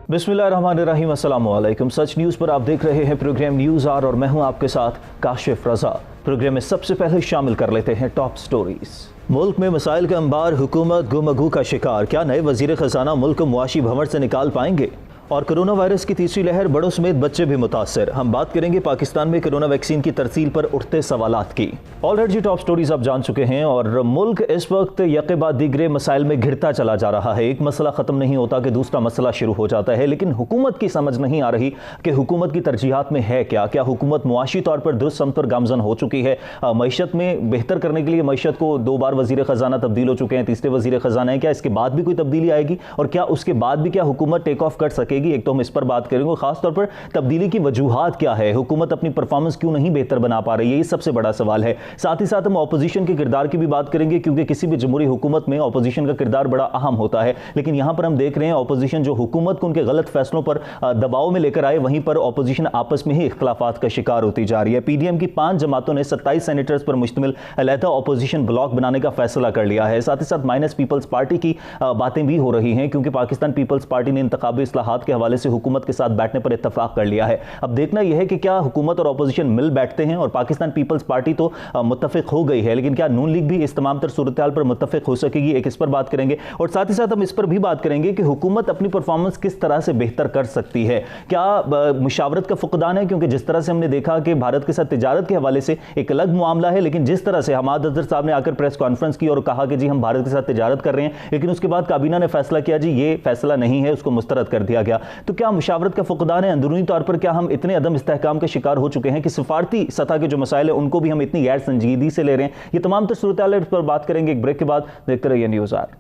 बिस्मिल्लाहिर्रहमानिर्रहीम, अस्सलाम वालेकुम। सच न्यूज़ पर आप देख रहे हैं प्रोग्राम न्यूज़ आर और मैं हूं आपके साथ काशिफ रजा। प्रोग्राम में सबसे पहले शामिल कर लेते हैं टॉप स्टोरीज। मुल्क में मसाइल का अंबार, हुकूमत गुमगू का शिकार। क्या नए वजीर खजाना मुल्क को मुआशी भंवर से निकाल पाएंगे? और कोरोना वायरस की तीसरी लहर, बड़ों समेत बच्चे भी मुतासर। हम बात करेंगे पाकिस्तान में कोरोना वैक्सीन की तरसील पर उठते सवालात की। ऑलरेडी जी टॉप स्टोरीज आप जान चुके हैं और मुल्क इस वक्त यके बाद दीगरे मसाइल में घिरता चला जा रहा है। एक मसला ख़त्म नहीं होता कि दूसरा मसला शुरू हो जाता है, लेकिन हुकूमत की समझ नहीं आ रही कि हुकूमत की तरजीहात में है क्या। क्या हुकूमत मुआशी तौर पर दुरुस्त समत पर गामजन हो चुकी है? मईशत में बेहतर करने के लिए मईशत को 2 बार वजीर खजाना तब्दील हो चुके हैं, तीसरे वजीर खजाना है। क्या इसके बाद भी कोई तब्दीली आएगी और क्या उसके बाद भी क्या हुकूमत टेक ऑफ कर सकेगी? एक तो हम इस पर बात करेंगे, खासतौर पर तब्दीली की वजूहात क्या है, हुकूमत अपनी परफॉर्मेंस क्यों नहीं बेहतर बना पा रही है, ये सबसे बड़ा सवाल है। साथ ही साथ हम ऑपोजिशन के किरदार की भी बात करेंगे, क्योंकि किसी भी जमहूरी हुकूमत में ऑपोजिशन का किरदार बड़ा अहम होता है। लेकिन यहां पर हम देख रहे हैं ऑपोजिशन जो हुकूमत को उनके गलत फैसलों पर दबाव में लेकर आए, वहीं पर ऑपोजिशन आपस में ही इख्तलाफात का शिकार होती जा रही है। पीडीएम की 5 जमातों ने 27 सेनेटर्स पर मुश्तमिल अलहदा ऑपोजिशन ब्लॉक बनाने का फैसला कर लिया है। साथ ही साथ माइनस पीपल्स पार्टी की बातें भी हो रही हैं, क्योंकि पाकिस्तान पीपल्स पार्टी ने इंतखाबी इस्लाहात के हवाले से हुकूमत के साथ बैठने पर इत्तफाक कर लिया है। अब देखना यह है कि क्या हुकूमत और ऑपोजिशन मिल बैठते हैं, और पाकिस्तान पीपल्स पार्टी तो मुत्तफिक हो गई है, लेकिन क्या नून लीग भी इस तमाम तर सूरत हाल पर मुत्तफिक हो सकेगी? एक इस पर बात करेंगे और साथ ही साथ हम इस पर भी बात करेंगे कि हुकूमत अपनी परफॉर्मेंस किस तरह से बेहतर कर सकती है। क्या मुशावरत का फुकदान है? क्योंकि जिस तरह से हमने देखा कि भारत के साथ तिजारत के हवाले से एक अलग मामला है, लेकिन जिस तरह से हमाद अजहर साहब ने आकर प्रेस कॉन्फ्रेंस की और कहा कि जी हम भारत के साथ तिजारत कर रहे हैं, लेकिन उसके बाद काबीना ने फैसला किया जी ये फैसला नहीं है, उसको मुस्तरद कर दिया गया। तो क्या मुशावरत का फुकदान है? अंदरूनी तौर पर क्या हम इतने अदम इस्तेहकाम का शिकार हो चुके हैं कि सिफारती सतह के जो मसाइल है उनको भी हम इतनी गैर संजीदगी से ले रहे हैं? ये तमाम तो सूरत हाल पर बात करेंगे एक ब्रेक के बाद। देखते रहिए news R.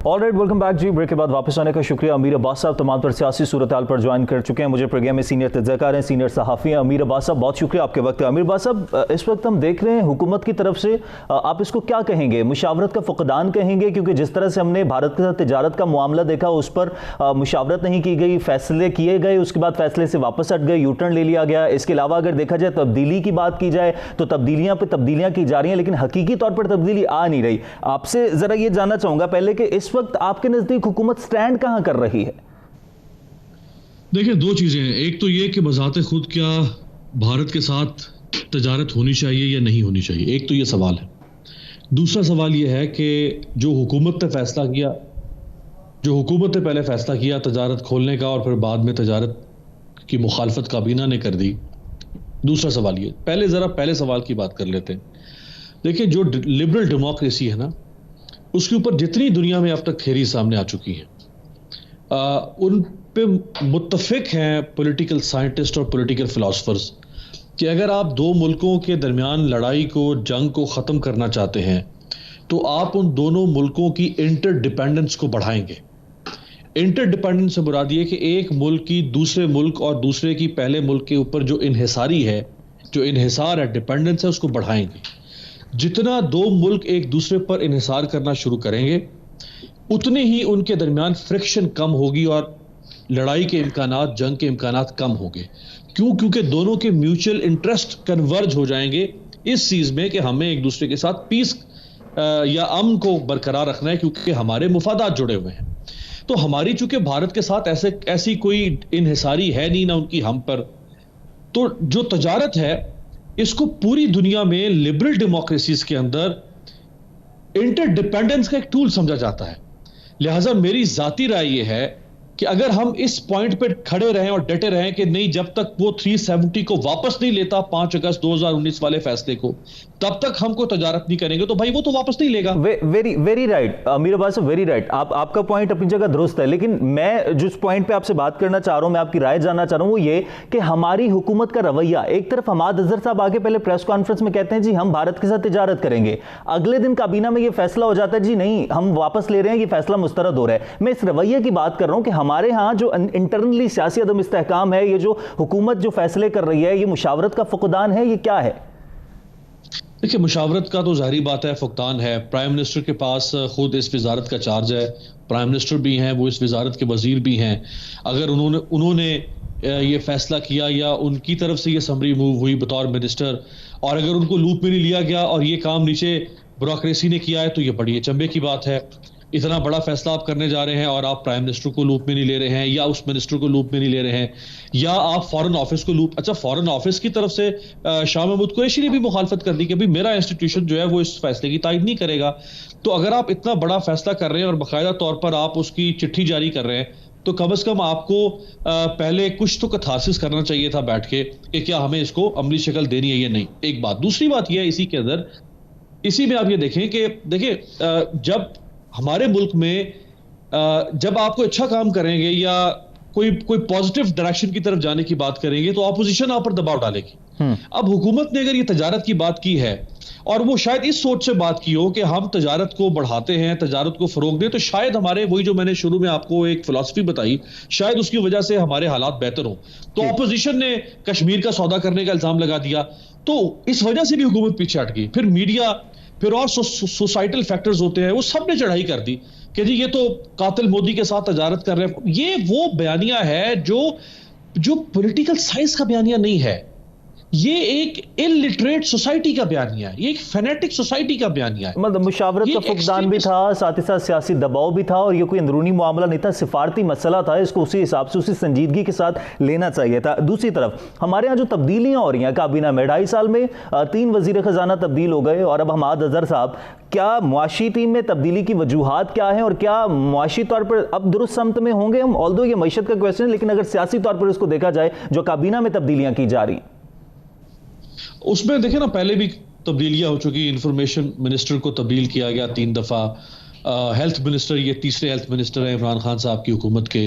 Alright, welcome back जी। ब्रेक के बाद वापस आने का शुक्रिया। अमीर अब्बास साहब तमाम तर सियासी सूरत हाल पर ज्वाइन कर चुके हैं। मुझे प्रोग्राम में सीनियर तज्ज़ियाकार हैं, सीनियर सहाफ़ी हैं। अमीर अब्बास साहब बहुत शुक्रिया आपके वक्त। अमीर अब्बास साहब, इस वक्त हम देख रहे हैं हुकूमत की तरफ से आप इसको क्या कहेंगे? मुशावरत का फुकदान कहेंगे? क्योंकि जिस तरह से हमने भारत के साथ तिजारत का मामला देखा, उस पर मुशावरत नहीं की गई, फैसले किए गए, उसके बाद फैसले से वापस हट गए, यूटर्न ले लिया गया। इसके अलावा अगर देखा जाए तब्दीली की बात की जाए तो तब्दीलियां पे तब्दीलियां की जा रही हैं, लेकिन हकीकी तौर पर तब्दीली आ नहीं रही। आपसे जरा ये जानना चाहूंगा पहले कि इस वक्त आपके नजदीक हुकूमत स्टैंड कहां कर रही है? देखिए, 2 चीजें हैं। एक तो ये कि बजाते खुद क्या भारत के साथ तजारत होनी चाहिए या नहीं होनी चाहिए, एक तो ये सवाल है। दूसरा सवाल ये है कि जो हुकूमत ने फैसला किया, जो हुकूमत ने पहले फैसला किया तजारत खोलने का और फिर बाद में तजारत की मुखालफत काबीना ने कर दी। दूसरा सवाल ये, पहले सवाल की बात कर लेते हैं। देखिए, जो लिबरल डेमोक्रेसी है ना, उसके ऊपर जितनी दुनिया में अब तक थ्योरी सामने आ चुकी है, उन पे मुत्तफिक हैं पॉलिटिकल साइंटिस्ट और पॉलिटिकल फिलोसफर्स कि अगर आप 2 मुल्कों के दरमियान लड़ाई को, जंग को ख़त्म करना चाहते हैं तो आप उन दोनों मुल्कों की इंटरडिपेंडेंस को बढ़ाएंगे। इंटरडिपेंडेंस से मुराद ये कि एक मुल्क की दूसरे मुल्क और दूसरे की पहले मुल्क के ऊपर जो इन्हिसारी है, जो इन्हिसार है, डिपेंडेंस है, उसको बढ़ाएंगे। जितना 2 मुल्क एक दूसरे पर इन्हिसार करना शुरू करेंगे, उतने ही उनके दरमियान फ्रिक्शन कम होगी और लड़ाई के इम्कानात, जंग के इम्कानात कम होंगे। क्यों? क्योंकि दोनों के म्यूचुअल इंटरेस्ट कन्वर्ज हो जाएंगे इस चीज़ में कि हमें एक दूसरे के साथ पीस या अमन को बरकरार रखना है, क्योंकि हमारे मुफादात जुड़े हुए हैं। तो हमारी चूंकि भारत के साथ ऐसी कोई इन्हिसारी है नहीं, ना उनकी हम पर, तो जो तजारत है इसको पूरी दुनिया में लिबरल डेमोक्रेसीज के अंदर इंटरडिपेंडेंस का एक टूल समझा जाता है। लिहाजा मेरी जाती राय यह है कि अगर हम इस पॉइंट पे खड़े रहें और डटे रहें कि नहीं, जब तक वो 370 को वापस नहीं लेता 5 अगस्त 2019 वाले फैसले को, तब तक हमको तजारत नहीं करेंगे, तो भाई वो तो वापस नहीं लेगा। वेरी राइट अमीर अब्बास, वेरी राइट। आपका पॉइंट अपनी जगह दुरुस्त है, लेकिन मैं जिस पॉइंट पे आपसे बात करना चाह रहा हूं, मैं आपकी राय जानना चाह रहा हूं, वो ये कि हमारी हुकूमत का रवैया, एक तरफ हमाद अजहर साहब आगे पहले प्रेस कॉन्फ्रेंस में कहते हैं जी हम भारत के साथ तिजारत करेंगे, अगले दिन काबीना में ये फैसला हो जाता है जी नहीं हम वापस ले रहे हैं, ये फैसला मुस्तरद हो रहा है। मैं इस रवैये की बात कर रहा हूं कि हमारे यहाँ जो इंटरनली सियासी अदम इस्तेहकाम है, ये जो हुकूमत जो फैसले कर रही है, ये मुशावरत का फुकदान है, ये क्या है? देखिए, मुशावरत का तो ज़ाहिरी बात है, फुकदान है। प्राइम मिनिस्टर के पास खुद इस वजारत का चार्ज है, प्राइम मिनिस्टर भी हैं, वो इस वजारत के वजीर भी हैं। अगर उन्होंने उन्होंने ये फैसला किया या उनकी तरफ से ये समरी मूव हुई बतौर मिनिस्टर, और अगर उनको लूप में नहीं लिया गया और ये काम नीचे ब्यूरोक्रेसी ने किया है, तो ये बड़ी अचंभे की बात है। इतना बड़ा फैसला आप करने जा रहे हैं और आप प्राइम मिनिस्टर को लूप में नहीं ले रहे हैं, या उस मिनिस्टर को लूप में नहीं ले रहे हैं, या आप फॉरेन ऑफिस को लूप। अच्छा, फॉरेन ऑफिस की तरफ से शाह महमूद कुरैशी ने भी मुखालफत कर दी कि भाई मेरा इंस्टीट्यूशन जो है वो इस फैसले की तायद नहीं करेगा। तो अगर आप इतना बड़ा फैसला कर रहे हैं और बाकायदा तौर पर आप उसकी चिट्ठी जारी कर रहे हैं, तो कम से कम आपको पहले कुछ तो कथासिस करना चाहिए था बैठ के कि क्या हमें इसको अमली शक्ल देनी है या नहीं। एक बात। दूसरी बात यह है, इसी के अंदर, इसी में आप ये देखें कि देखिए, जब हमारे मुल्क में जब आप कोई अच्छा काम करेंगे या कोई पॉजिटिव डायरेक्शन की तरफ जाने की बात करेंगे, तो ऑपोजिशन आप पर दबाव डालेगी। अब हुकूमत ने अगर ये तजारत की बात की है, और वो शायद इस सोच से बात की हो कि हम तजारत को बढ़ाते हैं, तजारत को फरोग दें, तो शायद हमारे वही जो मैंने शुरू में आपको एक फिलॉसफी बताई, शायद उसकी वजह से हमारे हालात बेहतर हो। तो ऑपोजिशन ने कश्मीर का सौदा करने का इल्जाम लगा दिया, तो इस वजह से भी हुकूमत पीछे हट गई। फिर मीडिया, फिर और सोसाइटल फैक्टर्स होते हैं, वो सब ने चढ़ाई कर दी कि जी ये तो कातिल मोदी के साथ तजारत कर रहे हैं। ये वो बयानिया है जो पॉलिटिकल साइंस का बयानिया नहीं है, ये एक इलिटरेट सोसाइटी का बयानिया है, ये एक फैनेटिक सोसाइटी का बयानिया है। मतलब मुशावरत का फुकदान भी था, साथ ही साथ सियासी दबाव भी था, और ये कोई अंदरूनी मामला नहीं था, सिफारती मसला था। इसको उसी हिसाब से, उसी संजीदगी के साथ लेना चाहिए था। दूसरी तरफ हमारे यहाँ जो तब्दीलियां हो रही हैं काबीना में, 2.5 साल में 3 वजीर खजाना तब्दील हो गए, और अब हमाद अजहर साहब, क्या मुआशी टीम में तब्दीली की वजूहात क्या है, और क्या मुआशी तौर पर अब दुरुस्त समत में होंगे हम? ऑल्दो ये मईशत का क्वेश्चन है, लेकिन अगर सियासी तौर पर इसको देखा जाए, जो काबीना में तब्दीलियां की जा रही, उसमें देखें ना, पहले भी तब्दीलियां हो चुकी। इंफॉर्मेशन मिनिस्टर को तब्दील किया गया 3 दफा, हेल्थ मिनिस्टर, ये तीसरे हेल्थ मिनिस्टर हैं इमरान खान साहब की हुकूमत के।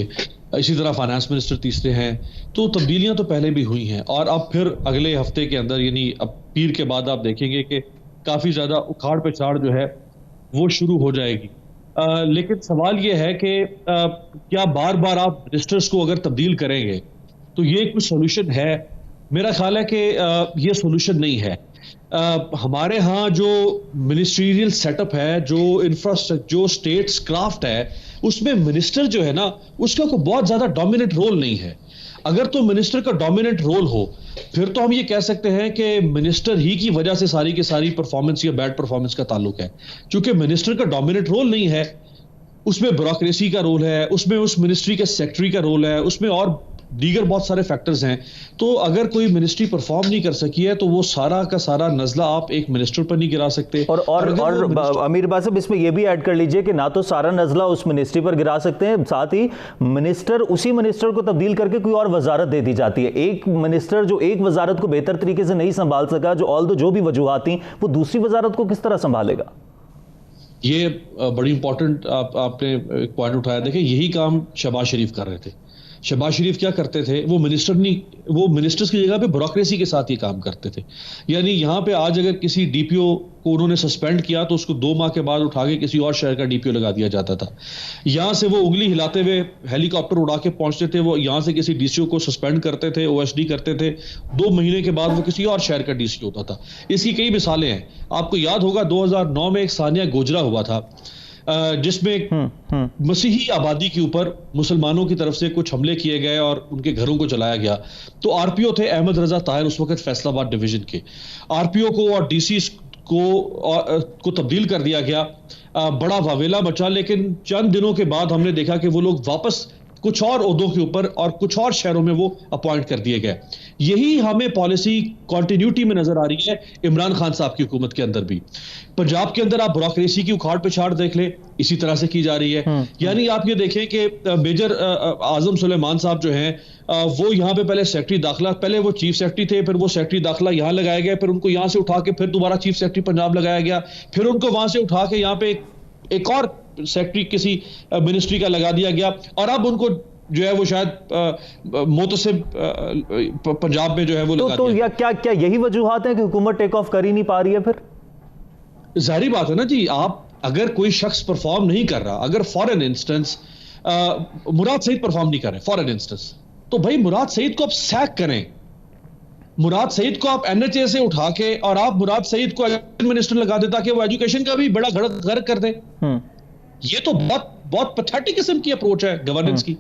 इसी तरह फाइनेंस मिनिस्टर तीसरे हैं। तो तब्दीलियां तो पहले भी हुई हैं, और अब फिर अगले हफ्ते के अंदर, यानी अब पीर के बाद, आप देखेंगे कि काफी ज्यादा उखाड़ पिछाड़ जो है वो शुरू हो जाएगी। लेकिन सवाल ये है कि क्या बार बार आप मिनिस्टर्स को अगर तब्दील करेंगे तो ये कुछ सोल्यूशन है? मेरा ख्याल है कि ये सोल्यूशन नहीं है। हमारे यहाँ जो मिनिस्ट्रियल सेटअप है, जो इंफ्रास्ट्रक्चर, जो स्टेट्स क्राफ्ट है, उसमें मिनिस्टर जो है ना, उसका कोई बहुत ज्यादा डोमिनेंट रोल नहीं है। अगर तो मिनिस्टर का डोमिनेंट रोल हो, फिर तो हम ये कह सकते हैं कि मिनिस्टर ही की वजह से सारी की सारी परफॉर्मेंस या बैड परफॉर्मेंस का ताल्लुक है। क्योंकि मिनिस्टर का डोमिनेंट रोल नहीं है, उसमें ब्यूरोक्रेसी का रोल है, उसमें उस मिनिस्ट्री के सेक्रेटरी का रोल है, उसमें और दीगर बहुत सारे फैक्टर्स हैं। तो अगर कोई मिनिस्ट्री परफॉर्म नहीं कर सकी है, तो वो सारा का सारा नजला आप एक मिनिस्टर पर नहीं गिरा सकते। और अमीर बासिफ, इसमें यह भी ऐड कर लीजिए कि ना तो सारा नजला उस मिनिस्ट्री पर गिरा सकते हैं, साथ ही मिनिस्टर, उसी मिनिस्टर को तब्दील करके कोई और वजारत दे दी जाती है। एक मिनिस्टर जो एक वजारत को बेहतर तरीके से नहीं संभाल सका, जो भी वजूहात थी, वो दूसरी वजारत को किस तरह संभालेगा? ये बड़ी इंपॉर्टेंट आपने एक पॉइंट उठाया। देखिए, यही काम शहबाज शरीफ कर रहे थे। शहबाज शरीफ क्या करते थे, वो मिनिस्टर्स की जगह पे ब्यूरोक्रेसी के साथ ये काम करते थे। यानी यहाँ पे आज अगर किसी डीपीओ को उन्होंने सस्पेंड किया, तो उसको 2 माह के बाद उठा के किसी और शहर का डीपीओ लगा दिया जाता था। यहाँ से वो उंगली हिलाते हुए हेलीकॉप्टर उड़ा के पहुंचते थे, वो यहाँ से किसी डीसीओ को सस्पेंड करते थे, ओएसडी करते थे, 2 महीने के बाद वो किसी और शहर का डीसी होता था। इसकी कई मिसालें हैं। आपको याद होगा 2009 में एक सानिया गोजरा हुआ था, जिसमें मसीही आबादी के ऊपर मुसलमानों की तरफ से कुछ हमले किए गए और उनके घरों को जलाया गया। तो आरपीओ थे अहमद रजा ताहिर, उस वक्त फैसलाबाद डिवीजन के। आरपीओ को और डीसी को तब्दील कर दिया गया। बड़ा वावेला मचा, लेकिन चंद दिनों के बाद हमने देखा कि वो लोग वापस कुछ और ओहदों के ऊपर और कुछ और शहरों में वो अपॉइंट कर दिए गए। यही हमें पॉलिसी कंटिन्यूटी में नजर आ रही है इमरान खान साहब की हुकूमत के अंदर भी। पंजाब के अंदर आप ब्यूरोक्रेसी की उखाड़ पिछाड़ देख ले, इसी तरह से की जा रही है। यानी आप ये देखें कि मेजर आजम सुलेमान साहब जो हैं, वो यहाँ पे पहले सेक्रेटरी दाखिला, पहले वो चीफ सेक्रेटरी थे, फिर वो सेक्रेटरी दाखिला यहाँ लगाया गया, फिर उनको यहाँ से उठा के फिर दोबारा चीफ सेक्रेटरी पंजाब लगाया गया, फिर उनको वहां से उठा के यहाँ पे एक और सेक्रेटरी किसी मिनिस्ट्री का लगा दिया गया, और अब उनको जो है वो शायद मोतसिब पंजाब में जो है वो लगा तो या क्या यही वजूहात है कि हुकूमत टेक ऑफ कर ही नहीं पा रही है? फिर जाहिर बात है ना जी, आप अगर कोई शख्स परफॉर्म नहीं कर रहा, अगर for an instance Murad Saeed perform नहीं कर रहे फॉर एन इंस्टेंस, तो भाई मुराद सईद को आप सैक करें। मुराद सईद को आप एनएचए से उठा के और आप मुराद सईद को एजुकेशन मिनिस्टर लगा दे ताकि वो एजुकेशन का भी बड़ा गर्क कर दे। ये तो बहुत बहुत पैथेटिक किस्म की अप्रोच है गवर्नेंस की।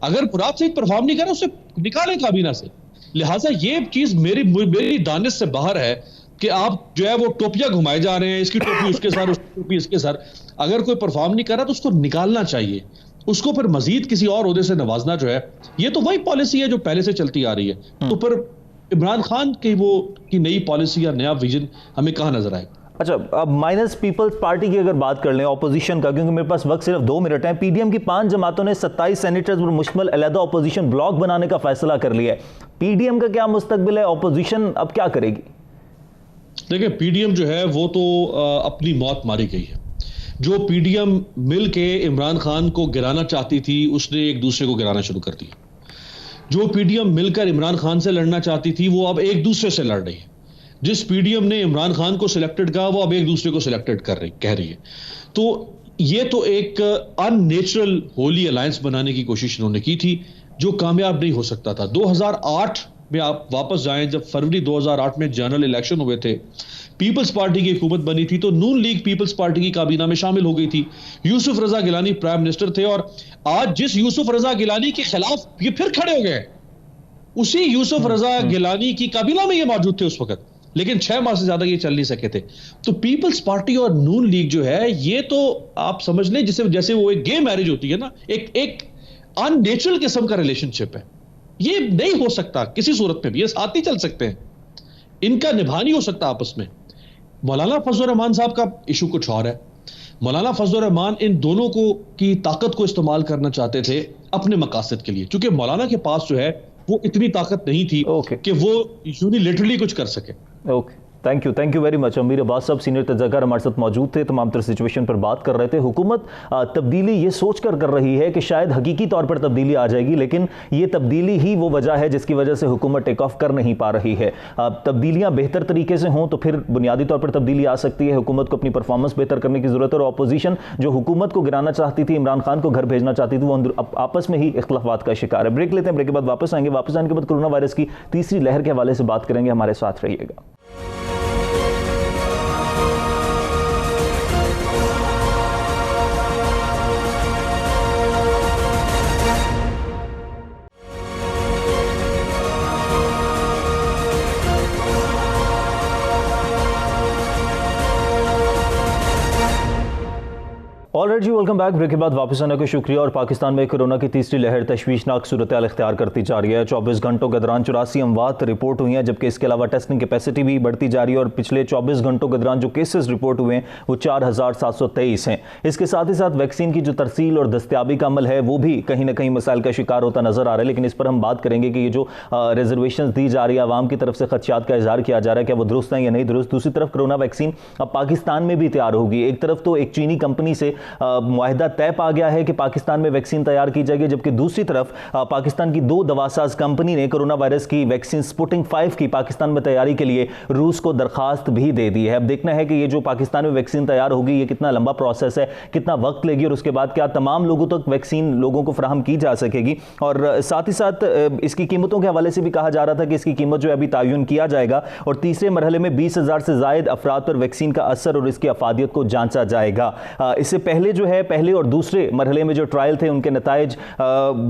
अगर मुराद सईद परफॉर्म नहीं कर रहा उसे निकालें काबीना से। लिहाजा ये चीज मेरी दानिश से बाहर है कि आप जो है वो टोपियां घुमाए जा रहे हैं, इसकी टोपी उसके सर, उसकी टोपी इसके सर। अगर कोई परफॉर्म नहीं कर रहा तो उसको निकालना चाहिए, उसको फिर मजीद किसी और ओहदे से नवाजना जो है, ये तो वही पॉलिसी है जो पहले से चलती आ रही है। तो फिर इमरान खान की नई पॉलिसी या नया विजन हमें कहां नजर आएगा? अच्छा, अब माइनस पीपल्स पार्टी की अगर बात कर लें, ऑपोजिशन का, क्योंकि मेरे पास वक्त सिर्फ 2 मिनट है। पीडीएम की 5 जमातों ने 27 सेनेटर्स पर मुश्तमिल अलहदा ऑपोजिशन ब्लॉक बनाने का फैसला कर लिया है। पीडीएम का क्या मुस्तकबिल है? ऑपोजिशन अब क्या करेगी? देखिए, पीडीएम जो है वो तो अपनी मौत मारी गई है। जो पीडीएम मिल के इमरान खान को गिराना चाहती थी, उसने एक दूसरे को गिराना शुरू कर दिया। जो पीडीएम मिलकर इमरान खान से लड़ना चाहती थी, वो अब एक दूसरे से लड़ रही है। जिस पीडीएम ने इमरान खान को सिलेक्टेड कहा, वो अब एक दूसरे को सिलेक्टेड कह रही है। तो ये तो एक अननेचुरल होली अलायंस बनाने की कोशिश इन्होंने की थी, जो कामयाब नहीं हो सकता था। 2008 में आप वापस जाएं, जब फरवरी 2008 में जनरल इलेक्शन हुए थे, पीपल्स पार्टी की हुकूमत बनी थी, तो नून लीग पीपल्स पार्टी की काबीना में शामिल हो गई थी। यूसुफ रजा गिलानी प्राइम मिनिस्टर थे, और आज जिस यूसुफ रजा गिलानी के खिलाफ ये फिर खड़े हो गए, उसी यूसुफ रजा गिलानी की काबीना में ये मौजूद थे उस वक्त, लेकिन 6 माह से ज्यादा ये चल नहीं सके थे। तो पीपल्स पार्टी और नून लीग जो है, ये तो आप समझ लें जैसे वो एक गे मैरिज होती है ना, एक अननेचुरल किस्म का रिलेशनशिप है। ये नहीं हो सकता किसी सूरत में भी, ये साथ नहीं चल सकते हैं, इनका निभा नहीं हो सकता आपस में। मौलाना फजल रहमान साहब का इशू कुछ और है। मौलाना फजल रहमान इन दोनों की ताकत को इस्तेमाल करना चाहते थे अपने मकासद के लिए, क्योंकि मौलाना के पास जो है वो इतनी ताकत नहीं थी कि वो यूनिलैटरली कुछ कर सके। Thank you very much. अमीर अब्बास साहब सीनियर तजक्कार हमारे साथ मौजूद थे, तमाम तरह सिचुएशन पर बात कर रहे थे। हुकूमत तब्दीली ये सोच कर रही है कि शायद हकीकी तौर पर तब्दीली आ जाएगी, लेकिन ये तब्दीली ही वो वजह है जिसकी वजह से हुकूमत टेक ऑफ कर नहीं पा रही है। तब्दीलियाँ बेहतर तरीके से हों तो फिर बुनियादी तौर पर तब्दीली आ सकती है। हुकूमत को अपनी परफॉर्मेंस बेहतर करने की जरूरत है, और अपोजिशन जो हुकूमत को गिराना चाहती थी, इमरान खान को घर भेजना चाहती थी, वो आपस में ही इख्तलाफात का शिकार है। ब्रेक लेते हैं, ब्रेक के बाद वापस आएंगे। वापस आने के बाद कोरोना वायरस की तीसरी लहर के हवाले से बात करेंगे। हमारे साथ रहिएगा। ऑलराइट जी, वेलकम बैक। ब्रेक के बाद वापस आने का शुक्रिया। और पाकिस्तान में कोरोना की तीसरी लहर तशवीशनाक सूरत हाल इख्तियार करती जा रही है। 24 घंटों के दौरान 84 अमवात रिपोर्ट हुई हैं, जबकि इसके अलावा टेस्टिंग कैपेसिटी भी बढ़ती जा रही है। और पिछले 24 घंटों के दौरान जो केसेस रिपोर्ट हुए हैं वो 4723 हैं। इसके साथ ही साथ वैक्सीन की जो तरसील और दस्तियाबी का अमल है वो भी कहीं ना कहीं मसाइल का शिकार होता नजर आ रहा है। लेकिन इस पर हम बात करेंगे कि ये जो रिजर्वेशन दी जा रही है, आवाम की तरफ से खदशात का इजहार किया जा रहा है, क्या वो दुरुस्त है या नहीं दुरुस्त। दूसरी तरफ कोरोना वैक्सीन अब पाकिस्तान में भी तैयार होगी। एक तरफ तो एक चीनी कंपनी से मुआहिदा तय पा गया है कि पाकिस्तान में वैक्सीन तैयार की जाएगी, जबकि दूसरी तरफ पाकिस्तान की 2 दवासाज कंपनी ने कोरोना वायरस की वैक्सीन स्पुतनिक 5 की पाकिस्तान में तैयारी के लिए रूस को दरखास्त भी दे दी है। अब देखना है कि ये जो पाकिस्तान में वैक्सीन तैयार होगी, ये कितना लंबा प्रोसेस है, कितना वक्त लेगी, और उसके बाद क्या तमाम लोगों तक वैक्सीन लोगों को फराहम की जा सकेगी। और साथ ही साथ इसकी कीमतों के हवाले से भी कहा जा रहा था कि इसकी कीमत जो है अभी तयन किया जाएगा, और तीसरे मरहले में 20,000 से जायद अफराद पर वैक्सीन का असर और इसकी अफादियत को जांचा जाएगा। इससे पहले जो है पहले और दूसरे मरहले में जो ट्रायल थे उनके नताइज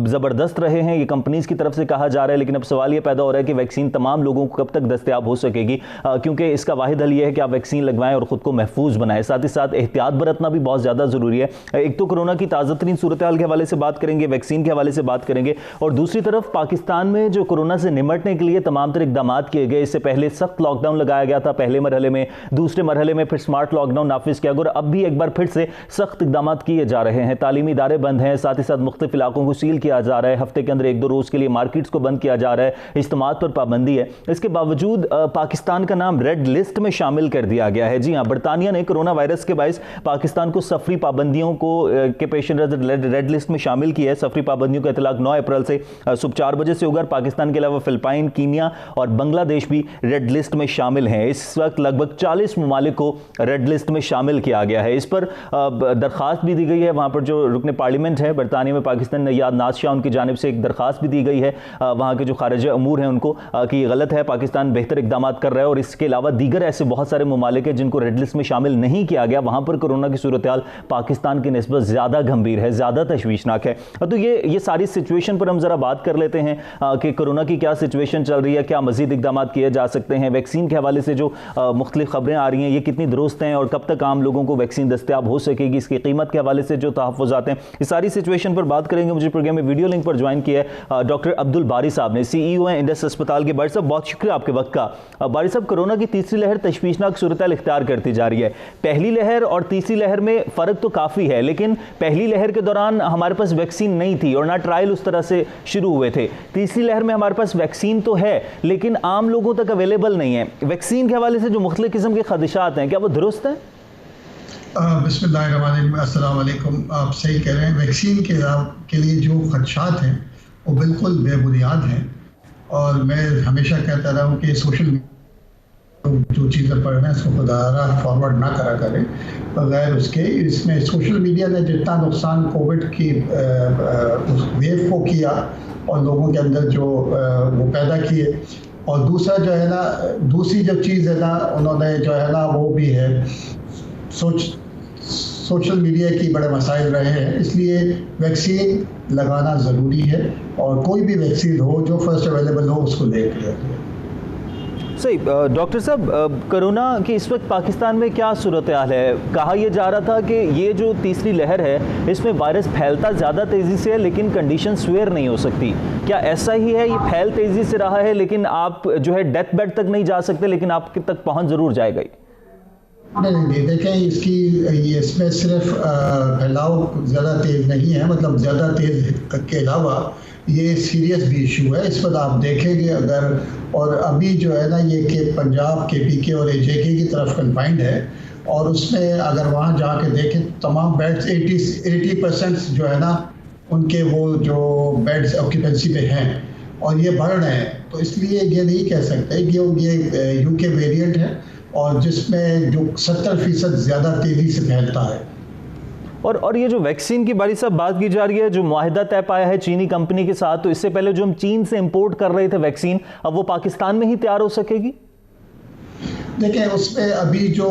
ज़बरदस्त रहे हैं, ये कंपनीज की तरफ से कहा जा रहा है। लेकिन अब सवाल ये पैदा हो रहा है कि वैक्सीन तमाम लोगों को कब तक दस्तयाब हो सकेगी, क्योंकि इसका वाहिद हल ये है कि आप वैक्सीन लगवाएं और ख़ुद को महफूज बनाएं। साथ ही साथ एहतियात बरतना भी बहुत ज़्यादा ज़रूरी है। एक तो कोरोना की ताज़ा तरीन सूरत हाल के हवाले से बात करेंगे, वैक्सीन के हवाले से बात करेंगे, और दूसरी तरफ पाकिस्तान में जो कोरोना से निमटने के लिए तमाम तरह इकदाम किए गए। इससे पहले सख्त लॉकडाउन लगाया गया था पहले मरहले में, दूसरे मरहले में फिर स्मार्ट लॉकडाउन नाफिज किया गया, और अब भी एक बार फिर से सख्त इकदाम किए जा रहे हैं। तालीमी इदारे बंद हैं, साथ ही साथ मुख्तलिफ इलाकों को सील किया जा रहा है, हफ्ते के अंदर 1-2 रोज़ के लिए मार्केट्स को बंद किया जा रहा है, इज्तिमात पर पाबंदी है। इसके बावजूद पाकिस्तान का नाम रेड लिस्ट में शामिल कर दिया गया है। जी हाँ, बरतानिया ने कोरोना वायरस के बायस पाकिस्तान को सफरी पाबंदियों के पेश नज़र रेड लिस्ट में शामिल किया है। सफरी पाबंदियों का इतलाक 9 अप्रैल से सुबह 4 बजे से होगा। पाकिस्तान के अलावा फिलिपाइन, कीनिया और बांग्लादेश भी रेड लिस्ट में शामिल हैं। इस वक्त लगभग 40 ममालिक को रेड लिस्ट में शामिल किया गया है। इस पर दरख्वास्त भी दी गई है, वहाँ पर जो रुकन पार्लियामेंट है बरतानिया में पाकिस्तान नयाद नाज शाह, उनकी जानिब से एक दरख्वास्त भी दी गई है वहाँ के जो खारिज अमूर हैं उनको कि ये गलत है, पाकिस्तान बेहतर इकदाम कर रहा है। और इसके अलावा दीगर ऐसे बहुत सारे ममालिक हैं जिनको रेड लिस्ट में शामिल नहीं किया गया, वहाँ पर कोरोना की सूरत हाल पाकिस्तान की निस्बत ज़्यादा गंभीर है, ज़्यादा तशवीशनाक है। तो ये सारी सिचुएशन पर हम ज़रा बात कर लेते हैं कि कोरोना की क्या सिचुएशन चल रही है, क्या मज़ीद इकदाम किए जा सकते हैं, वैक्सीन के हवाले से जो मुख्तलिफ खबरें आ रही हैं ये कितनी दुरुस्त हैं और कब तक आम लोगों को वैक्सीन दस्तयाब हो सकेगी, इसकी कीमत के हवाले से जो तहफ़्फ़ुज़ात हैं, इस सारी सिचुएशन पर बात करेंगे। मुझे प्रोग्राम में वीडियो लिंक पर ज्वाइन किया है डॉक्टर अब्दुल बारी साहब ने, CEO हैं इंडस अस्पताल के। बारी साहब बहुत शुक्रिया आपके वक्त का। बारी साहब, कोरोना की तीसरी लहर तशवीशनाक सूरत-ए-हाल इख्तियार करती जा रही है। पहली लहर और तीसरी लहर में फ़र्क तो काफ़ी है, लेकिन पहली लहर के दौरान हमारे पास वैक्सीन नहीं थी और ना ट्रायल उस तरह से शुरू हुए थे। तीसरी लहर में हमारे पास वैक्सीन तो है लेकिन आम लोगों तक अवेलेबल नहीं है। वैक्सीन के हवाले से जो मुख्तलिफ किस्म के खदशात हैं, क्या वो दुरुस्त हैं? बिस्मिल्लाहिर्रहमानिर्रहीम, अस्सलाम वालेकुम। आप सही कह रहे हैं, वैक्सीन के लिए जो खदशात हैं वो बिल्कुल बेबुनियाद हैं। और मैं हमेशा कहता रहा हूँ कि सोशल जो चीज़ें पढ़ रहे हैं इसको खुदारा फॉरवर्ड ना करा करें बगैर उसके। इसमें सोशल मीडिया ने जितना नुकसान कोविड की उस वेव को किया और लोगों के अंदर जो वो पैदा किए, और दूसरा जो है ना, दूसरी जो चीज़ है ना, उन्होंने जो है ना वो भी है सोशल मीडिया की बड़े मसाइल रहे हैं। इसलिए वैक्सीन लगाना ज़रूरी है और कोई भी वैक्सीन हो जो फर्स्ट अवेलेबल हो उसको ले लिया। सही। डॉक्टर साहब, कोरोना की इस वक्त पाकिस्तान में क्या सूरत हाल है? कहा यह जा रहा था कि ये जो तीसरी लहर है इसमें वायरस फैलता ज़्यादा तेज़ी से है लेकिन कंडीशन स्वेयर नहीं हो सकती। क्या ऐसा ही है? ये फैल तेज़ी से रहा है लेकिन आप जो है डेथ बेड तक नहीं जा सकते, लेकिन आपके तक पहुँच ज़रूर जाएगा। नहीं, देखें इसमें सिर्फ फैलाव ज़्यादा तेज़ नहीं है, मतलब ज़्यादा तेज़ के अलावा ये सीरियस भी इशू है। इस पर आप देखेंगे अगर, और अभी जो है ना ये कि पंजाब KPK और AJK की तरफ कन्फाइंड है, और उसमें अगर वहाँ जाके देखें तमाम बेड्स 80% जो है ना उनके वो जो बेड्स ऑक्यूपेंसी पे हैं और ये बढ़ रहे हैं। तो इसलिए ये नहीं कह सकते कि ये UK वेरिएंट है और जिसमें जो 70% ज़्यादा तेज़ी से फैलता है। और ये जो वैक्सीन की बारी साहब बात की जा रही है, जो मुआहिदा तय पाया है चीनी कंपनी के साथ, तो इससे पहले जो हम चीन से इंपोर्ट कर रहे थे वैक्सीन, अब वो पाकिस्तान में ही तैयार हो सकेगी? देखिए उसमें अभी जो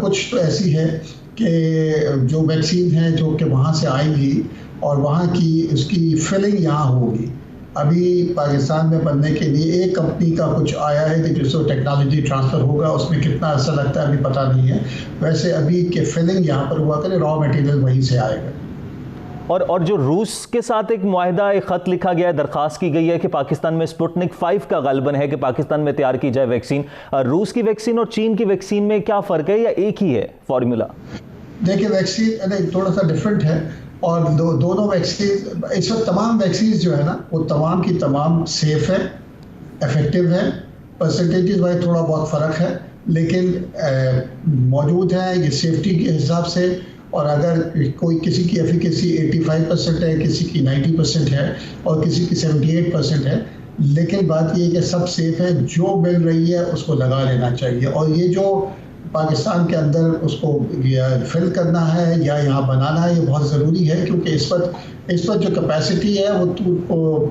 कुछ तो ऐसी है कि जो वैक्सीन है जो कि वहाँ से आएंगी और वहाँ की उसकी फिलिंग यहाँ होगी। अभी पाकिस्तान में बनने के लिए एक कंपनी का कुछ आया है कि जिसको टेक्नोलॉजी ट्रांसफ़र होगा, उसमें कितना अर्सा लगता है अभी पता नहीं है। वैसे अभी के फिलिंग यहाँ पर हुआ करे, रॉ मटेरियल वहीं से आएगा। और जो रूस के साथ एक मुआहिदा, एक ख़त लिखा गया है, दरख्वास्त की गई है कि पाकिस्तान में स्पुतनिक 5 का गालिबन है कि पाकिस्तान में तैयार की जाए वैक्सीन। रूस की वैक्सीन और चीन की वैक्सीन में क्या फ़र्क है या एक ही है फॉर्मूला? देखिए वैक्सीन थोड़ा सा डिफरेंट है और दोनों वैक्सीन, इस वक्त तमाम वैक्सीन जो है ना वो तमाम की तमाम सेफ है, इफेक्टिव है। परसेंटेज वाइज थोड़ा बहुत फ़र्क है लेकिन मौजूद है ये सेफ्टी के हिसाब से। और अगर कोई किसी की एफिकेसी 85% है, किसी की 90% है और किसी की 78% है, लेकिन बात ये है कि सब सेफ है, जो मिल रही है उसको लगा लेना चाहिए। और ये जो पाकिस्तान के अंदर उसको फिल करना है या यहाँ बनाना है, ये बहुत ज़रूरी है क्योंकि इस वक्त जो कैपेसिटी है वो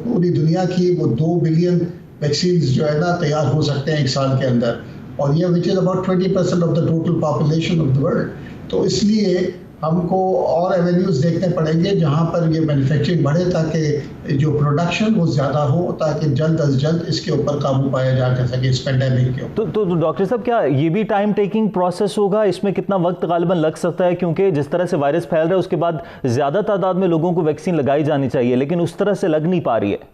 पूरी दुनिया की वो 2 बिलियन वैक्सीन जो है ना तैयार हो सकते हैं 1 साल के अंदर, और ये which is about 20% of the total population of the world. तो इसलिए हमको और एवेन्यूज़ देखने पड़ेंगे जहाँ पर ये मैन्युफैक्चरिंग बढ़े ताकि जो प्रोडक्शन वो ज़्यादा हो, ताकि जल्द अज जल्द इसके ऊपर काबू पाया जा सके इस पेंडेमिक के ऊपर। तो डॉक्टर साहब, क्या ये भी टाइम टेकिंग प्रोसेस होगा? इसमें कितना वक्त गालिबन लग सकता है? क्योंकि जिस तरह से वायरस फैल रहा है उसके बाद ज़्यादा तादाद में लोगों को वैक्सीन लगाई जानी चाहिए, लेकिन उस तरह से लग नहीं पा रही है।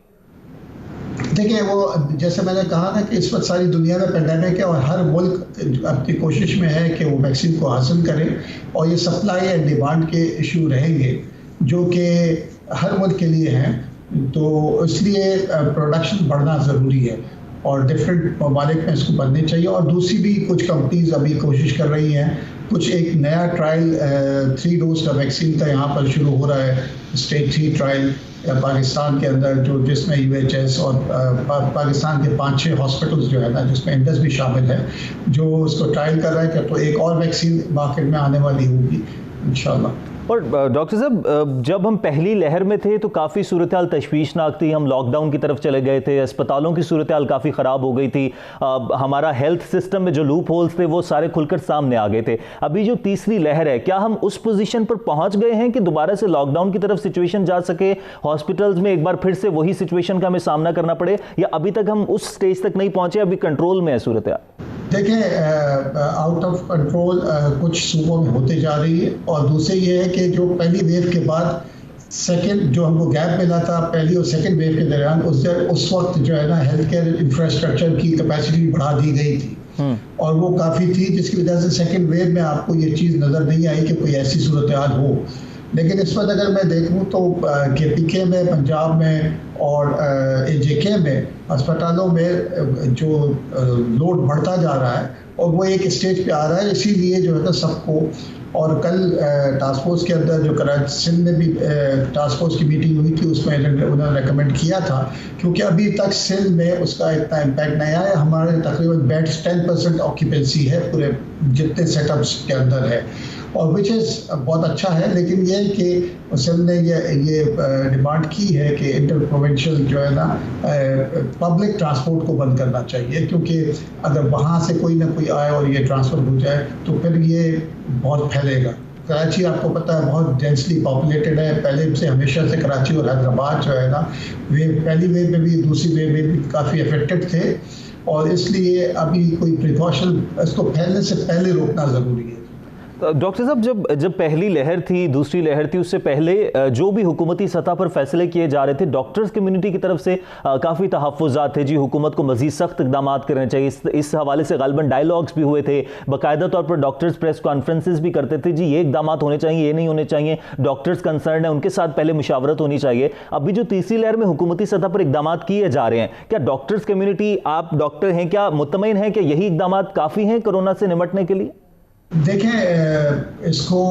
देखिए वो जैसे मैंने कहा ना कि इस वक्त सारी दुनिया में पेंडेमिक है और हर मुल्क अपनी कोशिश में है कि वो वैक्सीन को हासिल करे, और ये सप्लाई एंड डिमांड के इशू रहेंगे जो कि हर मुल्क के लिए हैं। तो इसलिए प्रोडक्शन बढ़ना ज़रूरी है और डिफरेंट ममालिक में इसको बढ़ने चाहिए। और दूसरी भी कुछ कंपनीज अभी कोशिश कर रही हैं, कुछ एक नया ट्रायल 3 डोज का वैक्सीन का यहाँ पर शुरू हो रहा है, स्टेज 3 ट्रायल पाकिस्तान के अंदर, जो जिसमें UHS और पाकिस्तान के 5-6 हॉस्पिटल्स जो है ना जिसमें इंडस भी शामिल है, जो उसको ट्रायल कर रहा है कि तो एक और वैक्सीन मार्केट में आने वाली होगी इंशाल्लाह। और डॉक्टर साहब, जब हम पहली लहर में थे तो काफ़ी सूरत हाल तशवीशनाक थी, हम लॉकडाउन की तरफ चले गए थे, अस्पतालों की सूरत हाल काफ़ी ख़राब हो गई थी, हमारा हेल्थ सिस्टम में जो लूप होल्स थे वो सारे खुलकर सामने आ गए थे। अभी जो तीसरी लहर है, क्या हम उस पोजीशन पर पहुंच गए हैं कि दोबारा से लॉकडाउन की तरफ सिचुएशन जा सके, हॉस्पिटल्स में एक बार फिर से वही सिचुएशन का हमें सामना करना पड़े, या अभी तक हम उस स्टेज तक नहीं पहुंचे, अभी कंट्रोल में है सूरत हाल? देखिए, आउट ऑफ कंट्रोल कुछ सूबों में होते जा रही है, और दूसरे ये है कि जो पहली वेव के बाद सेकेंड जो हमको गैप मिला था पहली और सेकेंड वेव के दरमियान, उस वक्त जो है ना हेल्थ केयर इंफ्रास्ट्रक्चर की कैपेसिटी बढ़ा दी गई थी और वो काफ़ी थी, जिसकी वजह से सेकेंड वेव में आपको ये चीज़ नज़र नहीं आई कि कोई ऐसी सूरत हाल हो। लेकिन इस वक्त अगर मैं देखूं तो KPK में, पंजाब में और AJK में अस्पतालों में जो लोड बढ़ता जा रहा है और वो एक स्टेज पे आ रहा है, इसीलिए जो है ना सबको, और कल टास्क फोर्स के अंदर जो कराची सिंध में भी टास्क फोर्स की मीटिंग हुई थी, उसमें उन्होंने रेकमेंड किया था, क्योंकि अभी तक सिंध में उसका इतना इम्पैक्ट नहीं आया। हमारे तकरीबन बेड्स 10% ऑक्यूपेंसी है पूरे जितने सेटअप्स के अंदर है, और विच इज़ बहुत अच्छा है। लेकिन ये कि सिंध ने ये डिमांड की है कि इंटर प्रोविंशियल जो है ना पब्लिक ट्रांसपोर्ट को बंद करना चाहिए, क्योंकि अगर वहाँ से कोई ना कोई आए और ये ट्रांसफ़र हो जाए तो फिर ये बहुत फैलेगा। कराची आपको पता है बहुत डेंसली पॉपुलेटेड है, पहले से हमेशा से कराची और हैदराबाद जो है ना वेव, पहली वेव में भी दूसरी वेव में भी काफ़ी अफेक्टेड थे, और इसलिए अभी कोई प्रिकॉशन इसको फैलने से पहले रोकना ज़रूरी है। डॉक्टर साहब, जब पहली लहर थी, दूसरी लहर थी, उससे पहले जो भी हुकूमती सतह पर फैसले किए जा रहे थे, डॉक्टर्स कम्युनिटी की तरफ से काफ़ी तहफ़्फ़ुज़ात थे जी, हुकूमत को मज़ीद सख्त इक़दाम करने चाहिए। इस हवाले से ग़ालिबन डायलॉग्स भी हुए थे, बाकायदा तौर पर डॉक्टर्स प्रेस कॉन्फ्रेंसेस भी करते थे जी, ये इक़दाम होने चाहिए, ये नहीं होने चाहिए, डॉक्टर्स कंसर्न है उनके साथ पहले मुशावरत होनी चाहिए। अभी जो तीसरी लहर में हुकूमती सतह पर इक़दाम किए जा रहे हैं, क्या डॉक्टर्स कम्युनिटी, आप डॉक्टर हैं, क्या मुतमईन हैं कि यही इक़दाम काफ़ी हैं कोरोना से निपटने के लिए? देखें, इसको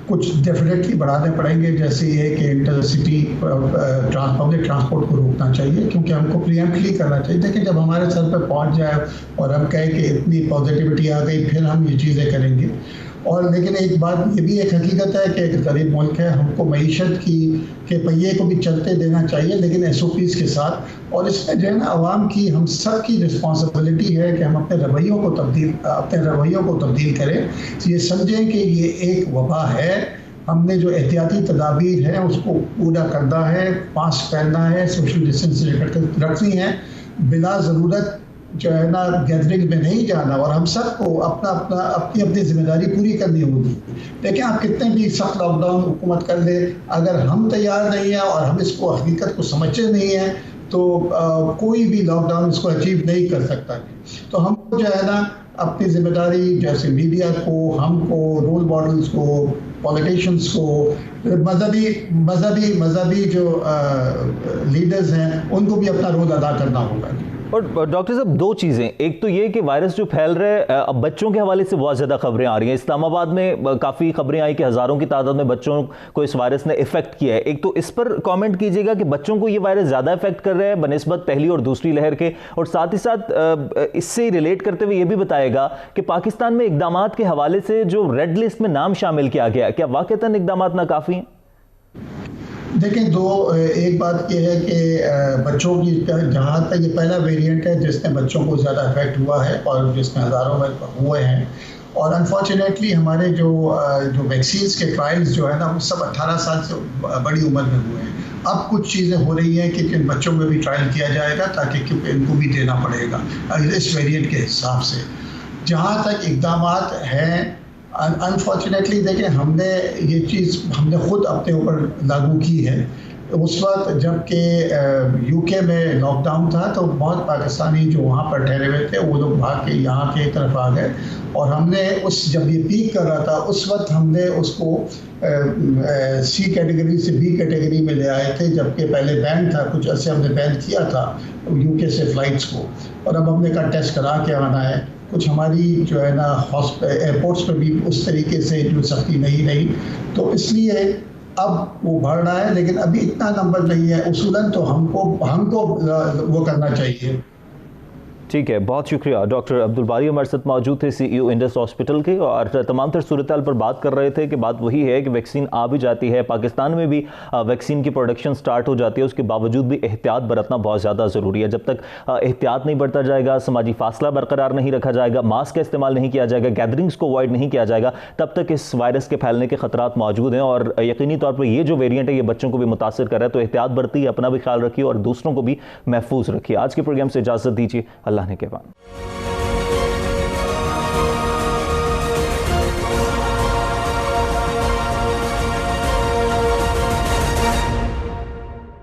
कुछ डेफिनेटली बढ़ाने पड़ेंगे, जैसे ये कि इंटरसिटी पब्लिक ट्रांसपोर्ट को रोकना चाहिए, क्योंकि हमको प्रीएम्प्टली करना चाहिए। देखिए, जब हमारे सर पे पहुंच जाए और हम कहें कि इतनी पॉजिटिविटी आ गई, फिर हम ये चीज़ें करेंगे। और लेकिन एक बात ये भी एक हकीकत है कि एक गरीब मुल्क है, हमको मईशत के पहिए को भी चलते देना चाहिए, लेकिन SOPs के साथ। और इसमें जो है ना अवाम की, हम सब की रिस्पॉन्सिबिलिटी है कि हम अपने रवैयों को तब्दील करें, ये समझें कि ये एक वबा है, हमने जो एहतियाती तदाबीर है उसको पूरा करना है, मास्क पहनना है, सोशल डिस्टेंसिंग रखनी है, बिला ज़रूरत जो है ना गैदरिंग में नहीं जाना, और हम सबको अपनी जिम्मेदारी पूरी करनी होगी। देखिए, आप कितने भी सख्त लॉकडाउन हुकूमत कर ले, अगर हम तैयार नहीं हैं और हम इसको हकीकत को समझते नहीं हैं तो कोई भी लॉकडाउन इसको अचीव नहीं कर सकता। तो हमको जो है ना अपनी जिम्मेदारी, जैसे मीडिया को, हमको, रोल मॉडल्स को, पॉलिटिशियंस को, मजहबी जो लीडर्स हैं उनको भी अपना रोल अदा करना होगा। और डॉक्टर साहब, दो चीज़ें, एक तो ये कि वायरस जो फैल रहा है, अब बच्चों के हवाले से बहुत ज़्यादा खबरें आ रही हैं। इस्लामाबाद में काफ़ी खबरें आई कि हज़ारों की तादाद में बच्चों को इस वायरस ने इफेक्ट किया है। एक तो इस पर कमेंट कीजिएगा कि बच्चों को ये वायरस ज़्यादा इफेक्ट कर रहा है बनिस्बत पहली और दूसरी लहर के, और साथ ही साथ इससे रिलेट करते हुए ये भी बताएगा कि पाकिस्तान में इक़दामात के हवाले से जो रेड लिस्ट में नाम शामिल किया गया, क्या वाक़ईतन इक़दामात नाकाफ़ी हैं? देखिए, एक बात यह है कि बच्चों की, जहाँ तक ये पहला वेरिएंट है जिसने बच्चों को ज़्यादा इफेक्ट हुआ है और जिसमें हज़ारों में हुए हैं, और अनफॉर्चुनेटली हमारे जो वैक्सीन्स के ट्रायल्स जो है ना वो सब 18 साल से बड़ी उम्र में हुए हैं। अब कुछ चीज़ें हो रही हैं कि किन बच्चों में भी ट्रायल किया जाएगा, ताकि क्योंकि इनको भी देना पड़ेगा इस वेरिएंट के हिसाब से। जहाँ तक इक़दामात हैं, अनफॉर्चुनेटली देखिए, हमने खुद अपने ऊपर लागू की है। उस वक्त जबकि UK में लॉकडाउन था तो बहुत पाकिस्तानी जो वहाँ पर ठहरे हुए थे वो लोग भाग के यहाँ के तरफ आ गए, और हमने जब ये पीक कर रहा था उस वक्त हमने उसको C कैटेगरी से B कैटेगरी में ले आए थे, जबकि पहले बैन था, कुछ अर्से हमने बैन किया था UK से फ़्लाइट्स को, और अब हमने का टेस्ट करा के आना है। कुछ हमारी जो है ना एयरपोर्ट्स पर भी उस तरीके से जो सख्ती नहीं रही, तो इसलिए अब वो बढ़ रहा है, लेकिन अभी इतना नंबर नहीं है। उसूलन तो हमको वो करना चाहिए। ठीक है, बहुत शुक्रिया। डॉक्टर अब्दुल बारी हमारे साथ मौजूद थे, CEO इंडस हॉस्पिटल के, और तमाम तर सूरत हाल पर बात कर रहे थे कि बात वही है कि वैक्सीन आ भी जाती है, पाकिस्तान में भी वैक्सीन की प्रोडक्शन स्टार्ट हो जाती है, उसके बावजूद भी एहतियात बरतना बहुत ज़्यादा ज़रूरी है। जब तक एहतियात नहीं बरता जाएगा, समाजी फासला बरकरार नहीं रखा जाएगा, मास्क का इस्तेमाल नहीं किया जाएगा, गैदरिंग्स को अवॉइड नहीं किया जाएगा, तब तक इस वायरस के फैलने के खतरात मौजूद हैं। और यकीनी तौर पर ये जो वेरिएंट है ये बच्चों को भी मुतासर कर रहा है, तो एहतियात बरतिए, अपना भी ख्याल रखिए और दूसरों को भी महफूज रखिए। आज के प्रोग्राम से इजाज़त दीजिए, अल्लाह ने के बाद।